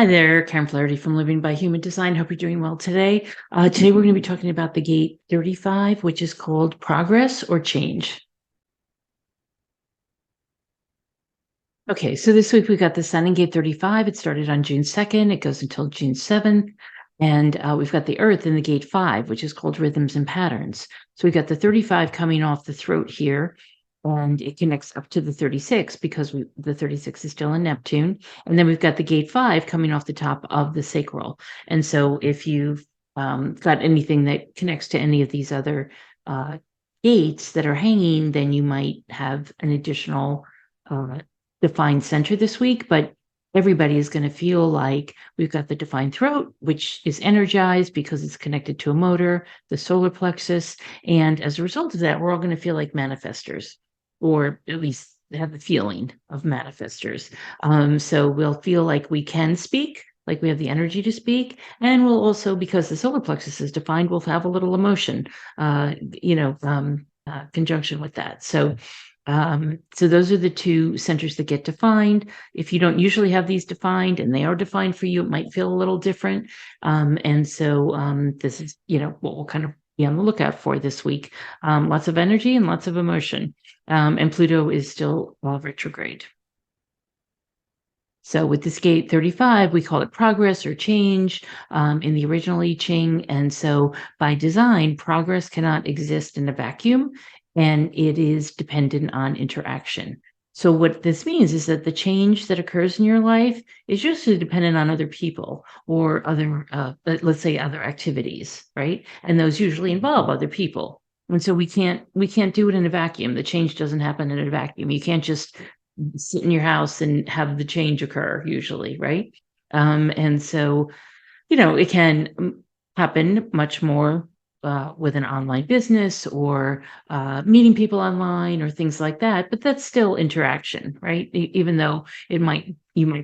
Hi there, Karen Flaherty from Living by Human Design. Hope you're doing well today. Today we're going to be talking about the gate 35, which is called progress or change. Okay, so this week we got the sun in gate 35. It started on June 2nd. It goes until June 7th. And we've got the earth in the gate 5, which is called rhythms and patterns. So we've got the 35 coming off the throat here, and it connects up to the 36 because the 36 is still in Neptune. And then we've got the gate 5 coming off the top of the sacral. And so if you've got anything that connects to any of these other gates that are hanging, then you might have an additional defined center this week, but everybody is going to feel like we've got the defined throat, which is energized because it's connected to a motor, the solar plexus. And as a result of that, we're all going to feel like manifestors, or at least have the feeling of manifestors. So we'll feel like we can speak, like we have the energy to speak. And we'll also, because the solar plexus is defined, we'll have a little emotion, conjunction with that. So those are the two centers that get defined. If you don't usually have these defined and they are defined for you, it might feel a little different. This is, what we'll kind of be on the lookout for this week. Lots of energy and lots of emotion. And Pluto is still retrograde. So with this gate 35, we call it progress or change in the original I Ching. And so by design, progress cannot exist in a vacuum, and it is dependent on interaction. So what this means is that the change that occurs in your life is usually dependent on other people or other, let's say, other activities, right? And those usually involve other people. And so we can't do it in a vacuum. The change doesn't happen in a vacuum. You can't just sit in your house and have the change occur usually, right? And so, it can happen much more with an online business or meeting people online or things like that, but that's still interaction, right? Even though you might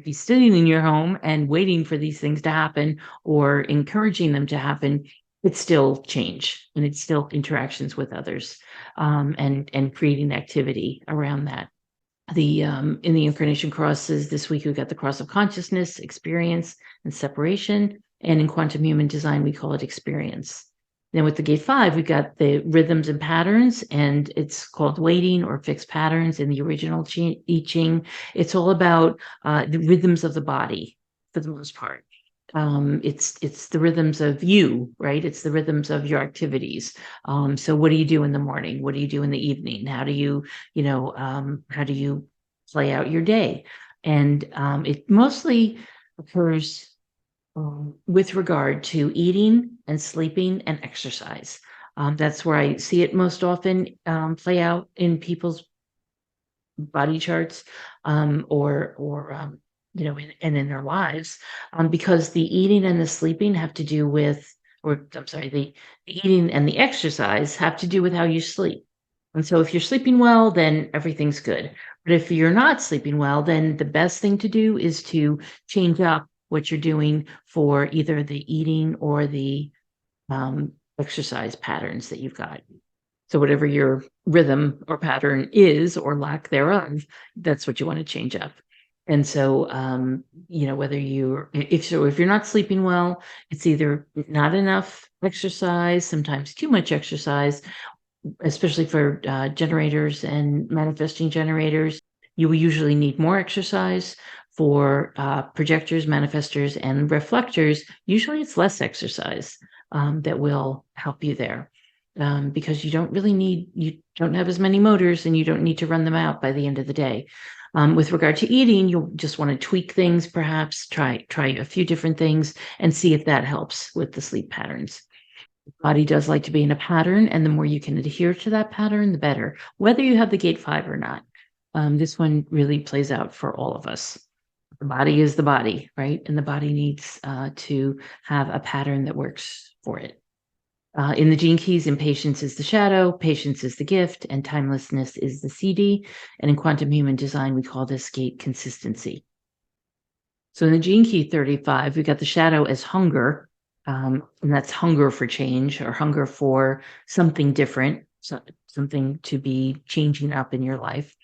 be sitting in your home and waiting for these things to happen or encouraging them to happen. It's still change, and it's still interactions with others, and creating activity around that. In the incarnation crosses this week, we've got the cross of consciousness, experience, and separation. And in quantum human design, we call it experience. Then with the gate 5, we've got the rhythms and patterns, and it's called waiting or fixed patterns in the original I Ching. It's all about the rhythms of the body for the most part. It's the rhythms of you, right? It's the rhythms of your activities. So what do you do in the morning? What do you do in the evening? How do you play out your day? And it mostly occurs with regard to eating and sleeping and exercise. That's where I see it most often play out in people's body charts, in their lives, because the eating and the sleeping have to do with, the eating and the exercise have to do with how you sleep. And so if you're sleeping well, then everything's good. But if you're not sleeping well, then the best thing to do is to change up what you're doing for either the eating or the exercise patterns that you've got. So whatever your rhythm or pattern is, or lack thereof, that's what you want to change up. And so, if you're not sleeping well, it's either not enough exercise, sometimes too much exercise, especially for generators and manifesting generators. You will usually need more exercise. For projectors, manifestors, and reflectors, usually it's less exercise that will help you there. Because you don't have as many motors, and you don't need to run them out by the end of the day. With regard to eating, you'll just want to tweak things, perhaps try a few different things and see if that helps with the sleep patterns. The body does like to be in a pattern, and the more you can adhere to that pattern, the better, whether you have the gate 5 or not. This one really plays out for all of us. The body is the body, right? And the body needs to have a pattern that works for it. In the gene keys, impatience is the shadow, patience is the gift, and timelessness is the CD. And in quantum human design, we call this gate consistency. So in the gene key 35, we've got the shadow as hunger, and that's hunger for change or hunger for something different, something to be changing up in your life.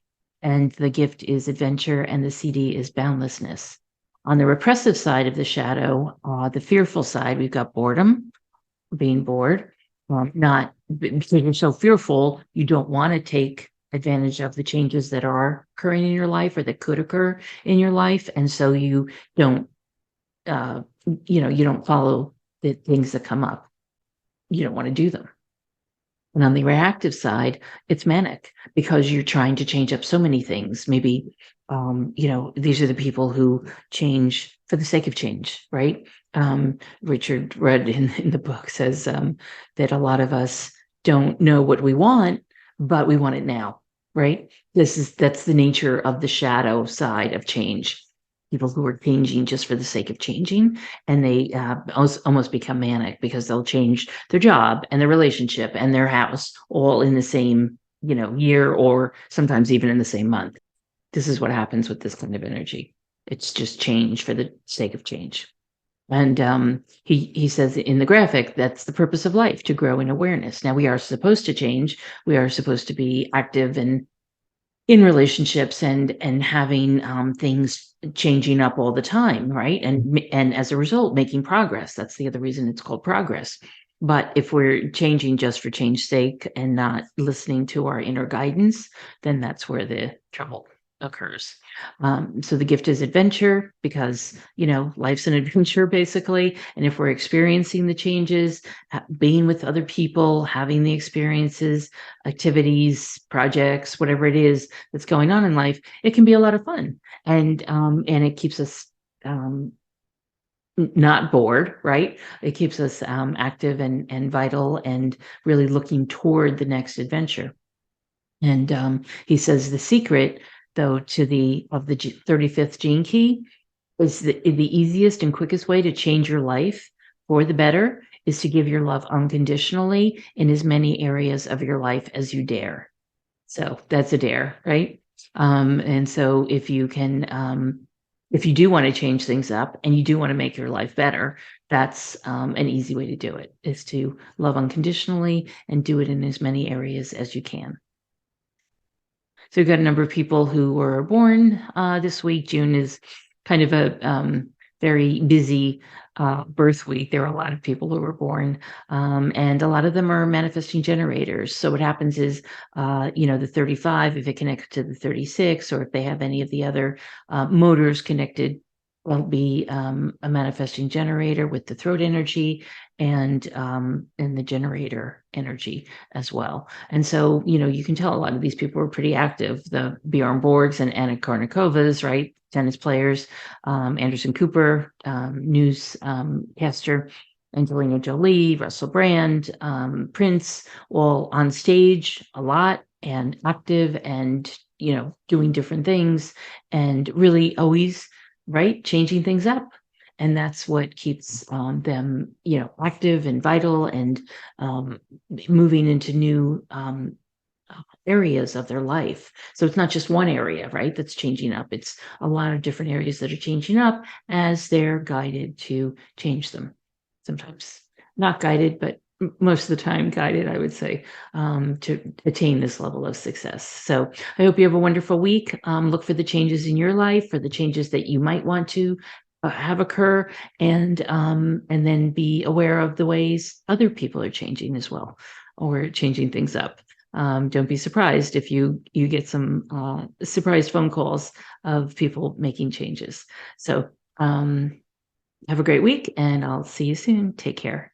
And the gift is adventure, and the CD is boundlessness. On the repressive side of the shadow, the fearful side, we've got boredom, being bored, not because you're so fearful, you don't want to take advantage of the changes that are occurring in your life or that could occur in your life. And so you don't, you don't follow the things that come up. You don't want to do them. And on the reactive side, it's manic because you're trying to change up so many things. Maybe, these are the people who change for the sake of change, right? Richard Rudd in the book says that a lot of us don't know what we want, but we want it now, right? That's the nature of the shadow side of change. People who are changing just for the sake of changing, and they almost become manic because they'll change their job and their relationship and their house all in the same year, or sometimes even in the same month. This is what happens with this kind of energy. It's just change for the sake of change. And he says in the graphic, that's the purpose of life, to grow in awareness. Now, we are supposed to change. We are supposed to be active and in relationships and having things changing up all the time, right? And as a result, making progress. That's the other reason it's called progress. But if we're changing just for change's sake and not listening to our inner guidance, then that's where the trouble occurs. So the gift is adventure, because life's an adventure basically. And if we're experiencing the changes, being with other people, having the experiences, activities, projects, whatever it is that's going on in life, it can be a lot of fun. And it keeps us not bored, right? It keeps us active and vital and really looking toward the next adventure. And he says the secret, though, of the 35th gene key is the easiest and quickest way to change your life for the better is to give your love unconditionally in as many areas of your life as you dare. So that's a dare, right? And so if you do want to change things up and you do want to make your life better, that's an easy way to do it, is to love unconditionally and do it in as many areas as you can. So we've got a number of people who were born this week. June is kind of a very busy birth week. There are a lot of people who were born, and a lot of them are manifesting generators. So what happens is, the 35, if it connects to the 36, or if they have any of the other motors connected, will be a manifesting generator with the throat energy and the generator energy as well. And so, you can tell a lot of these people were pretty active. The Bjorn Borgs and Anna Kournikovas, right? Tennis players, Anderson Cooper, newscaster, Angelina Jolie, Russell Brand, Prince, all on stage a lot and active and, doing different things and really always, right, changing things up. And that's what keeps them, active and vital and moving into new areas of their life. So it's not just one area, right, that's changing up. It's a lot of different areas that are changing up as they're guided to change them. Sometimes not guided, but most of the time guided, I would say, to attain this level of success. So I hope you have a wonderful week. Look for the changes in your life, for the changes that you might want to have occur, and then be aware of the ways other people are changing as well, or changing things up. Don't be surprised if you get some surprise phone calls of people making changes. So have a great week, and I'll see you soon. Take care.